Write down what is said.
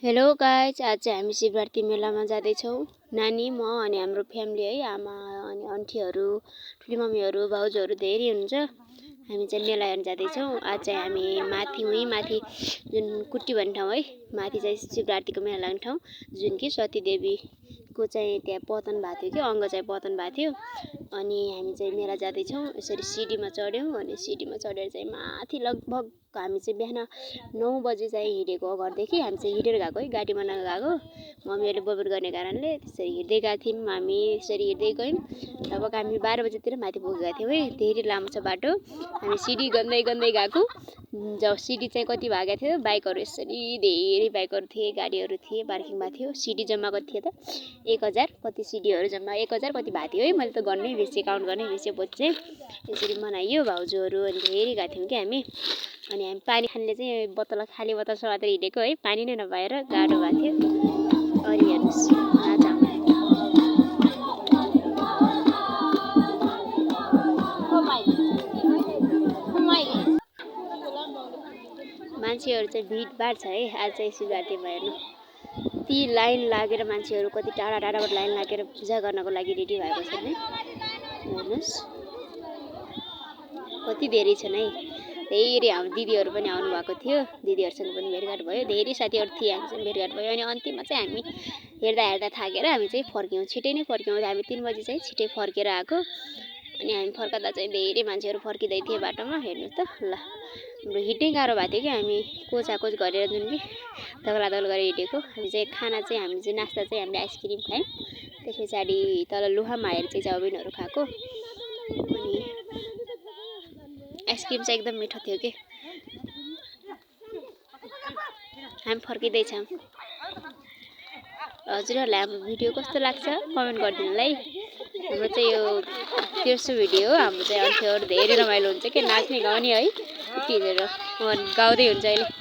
Hello guys, आज चाहिँ हामी शिवरात्रि मेलामा जाँदैछौँ। नानी, म अनि हाम्रो फ्यामिली है, आमा अनि आन्टीहरू, ठुली मम्मीहरू, भाउजूहरू धेरै हुनुहुन्छ। हामी चाहिँ मेला हेर्न जाँदैछौँ। आज चाहिँ हामी माथि जुन कुट्टी भन्ने ठाउँ है, माथि चाहिँ शिवरात्रिको मेला लाग्ने ठाउँ, जुन कि सती देवीको चाहिँ त्यहाँ पतन भएको थियो कि अङ्ग चाहिँ पतन भएको थियो। अनि हामी चाहिँ मेला जाँदैछौँ। यसरी सिडीमा चढ्यौँ अनि सिडीमा चढेर चाहिँ माथि लगभग हामी चाहिँ बिहान 9 बजे चाहिँ हिँडेको घरदेखि। हामी चाहिँ हिँडेर गएको है, गाडीमा नगएको। मम्मीहरूले बोल्बोल गर्ने कारणले त्यसरी हिँड्दै गएको थियौँ। हामी यसरी हिँड्दै गयौँ। लगभग हामी 12 बजेतिर माथि पुगेका थियौँ है। धेरै लामो छ बाटो। हामी सिडी गन्दै गएको। जब सिडी चाहिँ कति भएको थियो, बाइकहरू यसरी धेरै बाइकहरू थिए, गाडीहरू थिए, पार्किङमा थियो। सिडी जम्मा कति थियो त 1000 कति सिडीहरू जम्मा 1000 कति भएको थियो है। मैले त गर्नै बिर्सेँ, काउन्ट गर्नै बिर्सेँ। पछि चाहिँ यसरी मनाइयो भाउजूहरू अनि धेरै गएको थियौँ कि हामी। अनि हामी पानी खानेले चाहिँ बोतल खाली बोतल समातेर हिँडेको है, पानी नै नपाएर गाह्रो भएको थियो। अनि हेर्नुहोस् मान्छेहरू चाहिँ भिडभाड छ है। आज चाहिँ शिवरात्रिमा हेर्नु ती लाइन लागेर मान्छेहरू कति टाढा टाढाबाट लाइन लागेर पूजा गर्नको लागि रेडी भएको छन् है। हेर्नुहोस् कति धेरै छन् है। धेरै हाम्रो दिदीहरू पनि आउनु भएको थियो। दिदीहरूसँग पनि भेटघाट भयो। धेरै साथीहरू थिए, हामीसँग भेटघाट भयो। अनि अन्तिममा चाहिँ हामी हेर्दा थाकेर हामी चाहिँ फर्क्यौँ। छिटै नै फर्क्यौँ। हामी 3 बजी चाहिँ छिटै फर्केर आएको। अनि हामी फर्कदा चाहिँ धेरै मान्छेहरू फर्किँदै थिए बाटोमा। हेर्नुहोस् त ल, हाम्रो हिँड्नै गाह्रो भएको थियो कि हामी कोचाकोच गरेर जुन कि दगलादगल गरेर हिँडेको। हामी चाहिँ खाना चाहिँ नास्ता चाहिँ हामीले आइसक्रिम खायौँ। त्यस पछाडि तल लुहामा आएर चाहिँ चाउमिनहरू खाएको। अनि आइसक्रिम चाहिँ एकदम मिठो थियो कि। हामी फर्किँदैछौँ। हजुरहरूलाई हाम्रो भिडियो कस्तो लाग्छ कमेन्ट गरिदिनु है। हाम्रो चाहिँ यो तेर्सो भिडियो हो। हाम्रो चाहिँ अन्त्यहरू धेरै रमाइलो हुन्छ कि, नाच्ने गाउने है। यति हेरेर गाउँदै हुन्छ अहिले।